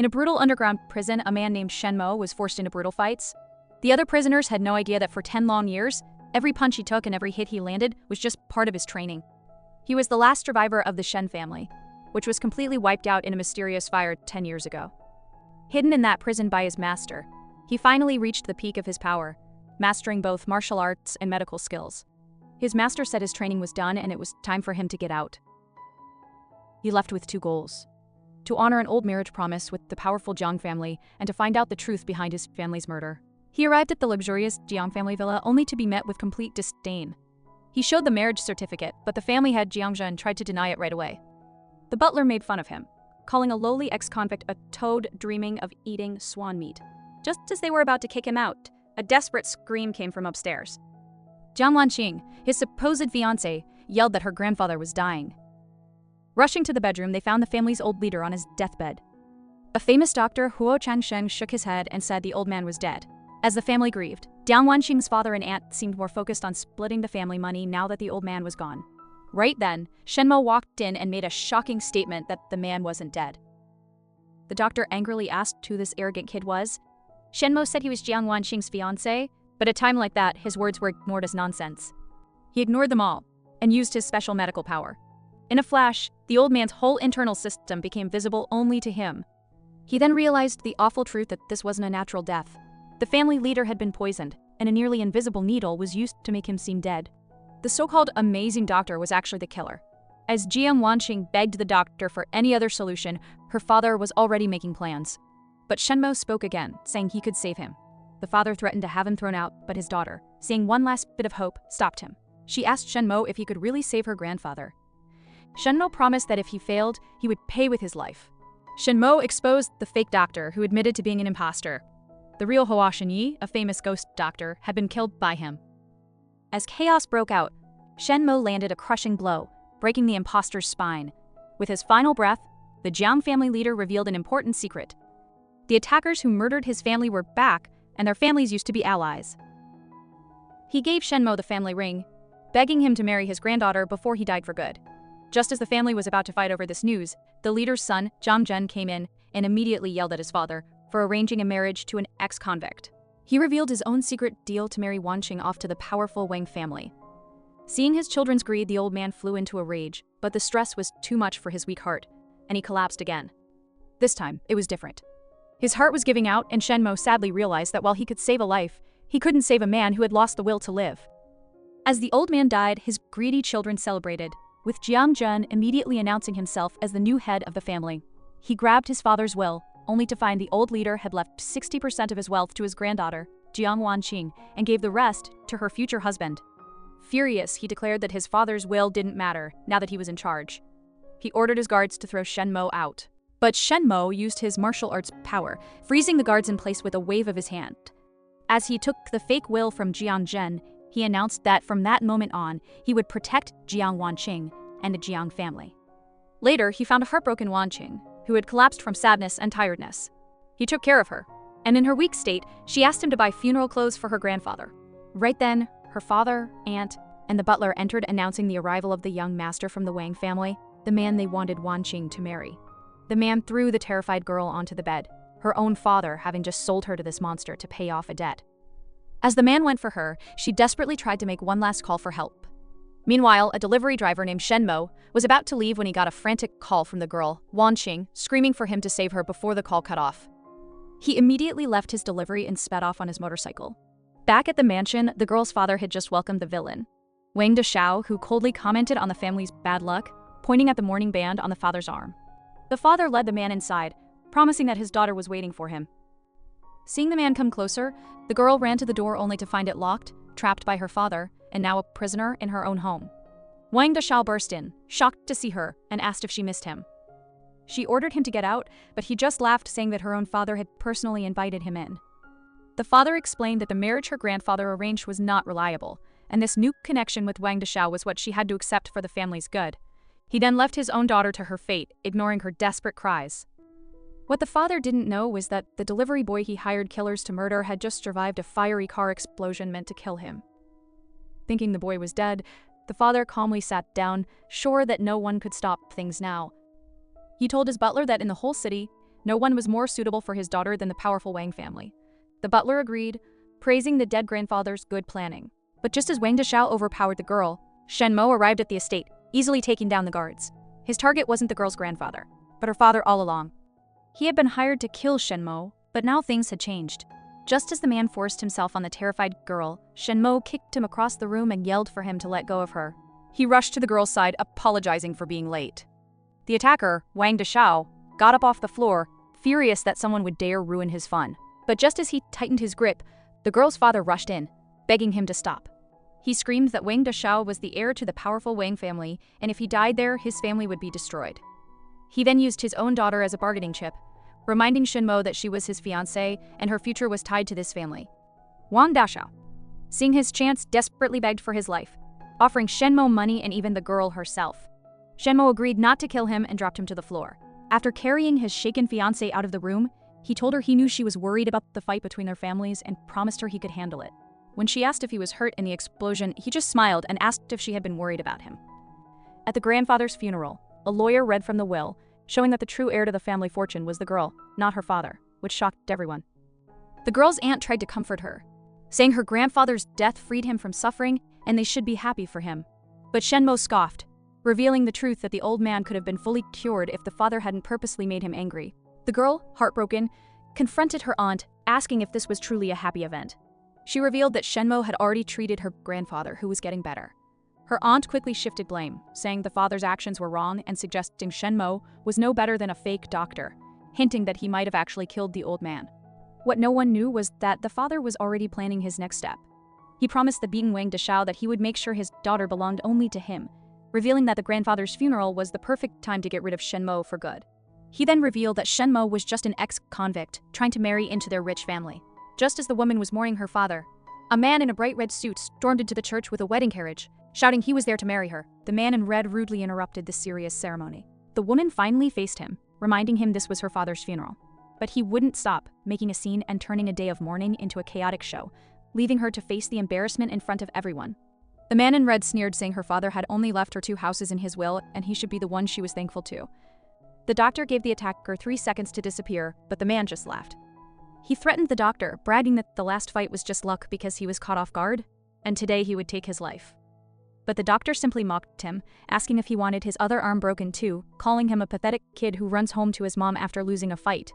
In a brutal underground prison, a man named Shen Mo was forced into brutal fights. The other prisoners had no idea that for 10 long years, every punch he took and every hit he landed was just part of his training. He was the last survivor of the Shen family, which was completely wiped out in a mysterious fire 10 years ago. Hidden in that prison by his master, he finally reached the peak of his power, mastering both martial arts and medical skills. His master said his training was done and it was time for him to get out. He left with 2 goals: to honor an old marriage promise with the powerful Jiang family and to find out the truth behind his family's murder. He arrived at the luxurious Jiang family villa only to be met with complete disdain. He showed the marriage certificate, but the family head Jiang Wanqing tried to deny it right away. The butler made fun of him, calling a lowly ex-convict a toad dreaming of eating swan meat. Just as they were about to kick him out, a desperate scream came from upstairs. Jiang Wanqing, his supposed fiancée, yelled that her grandfather was dying. Rushing to the bedroom, they found the family's old leader on his deathbed. A famous doctor, Huo Changsheng, shook his head and said the old man was dead. As the family grieved, Jiang Wanqing's father and aunt seemed more focused on splitting the family money now that the old man was gone. Right then, Shen Mo walked in and made a shocking statement that the man wasn't dead. The doctor angrily asked who this arrogant kid was. Shen Mo said he was Jiang Wanqing's fiancé, but at a time like that, his words were ignored as nonsense. He ignored them all and used his special medical power. In a flash, the old man's whole internal system became visible only to him. He then realized the awful truth that this wasn't a natural death. The family leader had been poisoned, and a nearly invisible needle was used to make him seem dead. The so-called amazing doctor was actually the killer. As Jiang Wanqing begged the doctor for any other solution, her father was already making plans. But Shen Mo spoke again, saying he could save him. The father threatened to have him thrown out, but his daughter, seeing one last bit of hope, stopped him. She asked Shen Mo if he could really save her grandfather. Shen Mo promised that if he failed, he would pay with his life. Shen Mo exposed the fake doctor who admitted to being an imposter. The real Hua Shenyi, a famous ghost doctor, had been killed by him. As chaos broke out, Shen Mo landed a crushing blow, breaking the imposter's spine. With his final breath, the Jiang family leader revealed an important secret. The attackers who murdered his family were back, and their families used to be allies. He gave Shen Mo the family ring, begging him to marry his granddaughter before he died for good. Just as the family was about to fight over this news, the leader's son, Jiang Zhen, came in and immediately yelled at his father for arranging a marriage to an ex-convict. He revealed his own secret deal to marry Wanqing off to the powerful Wang family. Seeing his children's greed, the old man flew into a rage, but the stress was too much for his weak heart, and he collapsed again. This time, it was different. His heart was giving out, and Shen Mo sadly realized that while he could save a life, he couldn't save a man who had lost the will to live. As the old man died, his greedy children celebrated, with Jiang Zhen immediately announcing himself as the new head of the family. He grabbed his father's will, only to find the old leader had left 60% of his wealth to his granddaughter, Jiang Wanqing, and gave the rest to her future husband. Furious, he declared that his father's will didn't matter now that he was in charge. He ordered his guards to throw Shen Mo out. But Shen Mo used his martial arts power, freezing the guards in place with a wave of his hand. As he took the fake will from Jiang Zhen, he announced that from that moment on, he would protect Jiang Wanqing and the Jiang family. Later, he found a heartbroken Wanqing, who had collapsed from sadness and tiredness. He took care of her, and in her weak state, she asked him to buy funeral clothes for her grandfather. Right then, her father, aunt, and the butler entered announcing the arrival of the young master from the Wang family, the man they wanted Wanqing to marry. The man threw the terrified girl onto the bed, her own father having just sold her to this monster to pay off a debt. As the man went for her, she desperately tried to make one last call for help. Meanwhile, a delivery driver named Shen Mo was about to leave when he got a frantic call from the girl, Wanqing, screaming for him to save her before the call cut off. He immediately left his delivery and sped off on his motorcycle. Back at the mansion, the girl's father had just welcomed the villain, Wang Deshao, who coldly commented on the family's bad luck, pointing at the mourning band on the father's arm. The father led the man inside, promising that his daughter was waiting for him. Seeing the man come closer, the girl ran to the door only to find it locked, trapped by her father, and now a prisoner in her own home. Wang Deshao burst in, shocked to see her, and asked if she missed him. She ordered him to get out, but he just laughed, saying that her own father had personally invited him in. The father explained that the marriage her grandfather arranged was not reliable, and this new connection with Wang Deshao was what she had to accept for the family's good. He then left his own daughter to her fate, ignoring her desperate cries. What the father didn't know was that the delivery boy he hired killers to murder had just survived a fiery car explosion meant to kill him. Thinking the boy was dead, the father calmly sat down, sure that no one could stop things now. He told his butler that in the whole city, No one was more suitable for his daughter than the powerful Wang family. The butler agreed, praising the dead grandfather's good planning. But just as Wang Dashao overpowered the girl, Shen Mo arrived at the estate, easily taking down the guards. His target wasn't the girl's grandfather, but her father all along. He had been hired to kill Shen Mo, but now things had changed. Just as the man forced himself on the terrified girl, Shen Mo kicked him across the room and yelled for him to let go of her. He rushed to the girl's side, apologizing for being late. The attacker, Wang Dashao, got up off the floor, furious that someone would dare ruin his fun. But just as he tightened his grip, the girl's father rushed in, begging him to stop. He screamed that Wang Dashao was the heir to the powerful Wang family, and if he died there, his family would be destroyed. He then used his own daughter as a bargaining chip, reminding Shen Mo that she was his fiancée and her future was tied to this family. Wang Dashao, seeing his chance, desperately begged for his life, offering Shen Mo money and even the girl herself. Shen Mo agreed not to kill him and dropped him to the floor. After carrying his shaken fiancée out of the room, he told her he knew she was worried about the fight between their families and promised her he could handle it. When she asked if he was hurt in the explosion, he just smiled and asked if she had been worried about him. At the grandfather's funeral, a lawyer read from the will, showing that the true heir to the family fortune was the girl, not her father, which shocked everyone. The girl's aunt tried to comfort her, saying her grandfather's death freed him from suffering and they should be happy for him. But Shen Mo scoffed, revealing the truth that the old man could have been fully cured if the father hadn't purposely made him angry. The girl, heartbroken, confronted her aunt, asking if this was truly a happy event. She revealed that Shen Mo had already treated her grandfather, who was getting better. Her aunt quickly shifted blame, saying the father's actions were wrong and suggesting Shen Mo was no better than a fake doctor, hinting that he might have actually killed the old man. What no one knew was that the father was already planning his next step. He promised the beaten Wang Dashao that he would make sure his daughter belonged only to him, revealing that the grandfather's funeral was the perfect time to get rid of Shen Mo for good. He then revealed that Shen Mo was just an ex-convict trying to marry into their rich family. Just as the woman was mourning her father, a man in a bright red suit stormed into the church with a wedding carriage, shouting he was there to marry her. The man in red rudely interrupted the serious ceremony. The woman finally faced him, reminding him this was her father's funeral. But he wouldn't stop, making a scene and turning a day of mourning into a chaotic show, leaving her to face the embarrassment in front of everyone. The man in red sneered, saying her father had only left her 2 houses in his will and he should be the one she was thankful to. The doctor gave the attacker 3 seconds to disappear, but the man just laughed. He threatened the doctor, bragging that the last fight was just luck because he was caught off guard, and today he would take his life. But the doctor simply mocked him, asking if he wanted his other arm broken too, calling him a pathetic kid who runs home to his mom after losing a fight.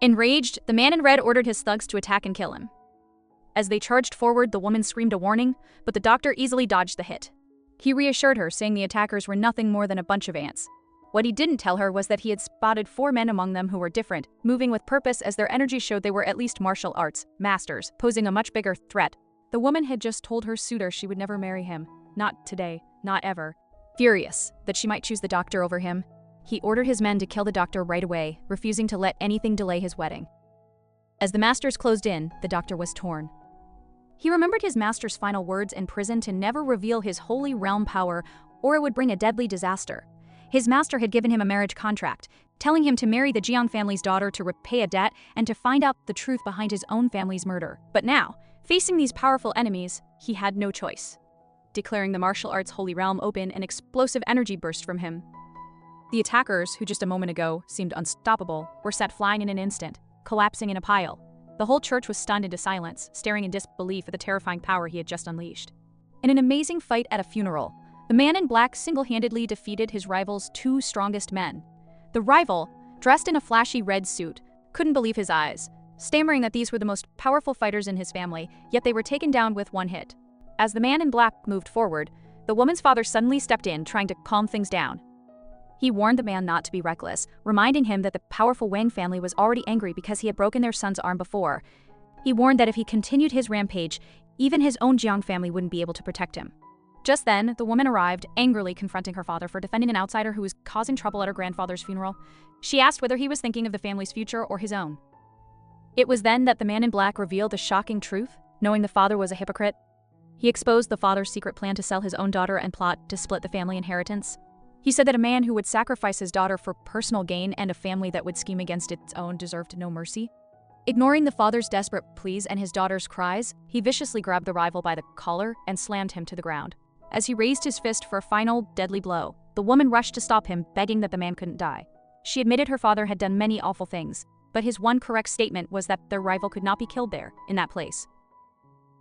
Enraged, the man in red ordered his thugs to attack and kill him. As they charged forward, the woman screamed a warning, but the doctor easily dodged the hit. He reassured her, saying the attackers were nothing more than a bunch of ants. What he didn't tell her was that he had spotted 4 men among them who were different, moving with purpose as their energy showed they were at least martial arts masters, posing a much bigger threat. The woman had just told her suitor she would never marry him. Not today, not ever. Furious that she might choose the doctor over him, he ordered his men to kill the doctor right away, refusing to let anything delay his wedding. As the masters closed in, the doctor was torn. He remembered his master's final words in prison to never reveal his holy realm power, or it would bring a deadly disaster. His master had given him a marriage contract, telling him to marry the Jiang family's daughter to repay a debt and to find out the truth behind his own family's murder. But now, facing these powerful enemies, he had no choice. Declaring the martial arts holy realm open, an explosive energy burst from him. The attackers, who just a moment ago seemed unstoppable, were set flying in an instant, collapsing in a pile. The whole church was stunned into silence, staring in disbelief at the terrifying power he had just unleashed. In an amazing fight at a funeral, the man in black single-handedly defeated his rival's 2 strongest men. The rival, dressed in a flashy red suit, couldn't believe his eyes, stammering that these were the most powerful fighters in his family, yet they were taken down with 1 hit. As the man in black moved forward, the woman's father suddenly stepped in, trying to calm things down. He warned the man not to be reckless, reminding him that the powerful Wang family was already angry because he had broken their son's arm before. He warned that if he continued his rampage, even his own Jiang family wouldn't be able to protect him. Just then, the woman arrived, angrily confronting her father for defending an outsider who was causing trouble at her grandfather's funeral. She asked whether he was thinking of the family's future or his own. It was then that the man in black revealed the shocking truth, knowing the father was a hypocrite. He exposed the father's secret plan to sell his own daughter and plot to split the family inheritance. He said that a man who would sacrifice his daughter for personal gain and a family that would scheme against its own deserved no mercy. Ignoring the father's desperate pleas and his daughter's cries, he viciously grabbed the rival by the collar and slammed him to the ground. As he raised his fist for a final, deadly blow, the woman rushed to stop him, begging that the man couldn't die. She admitted her father had done many awful things, but his one correct statement was that their rival could not be killed there, in that place.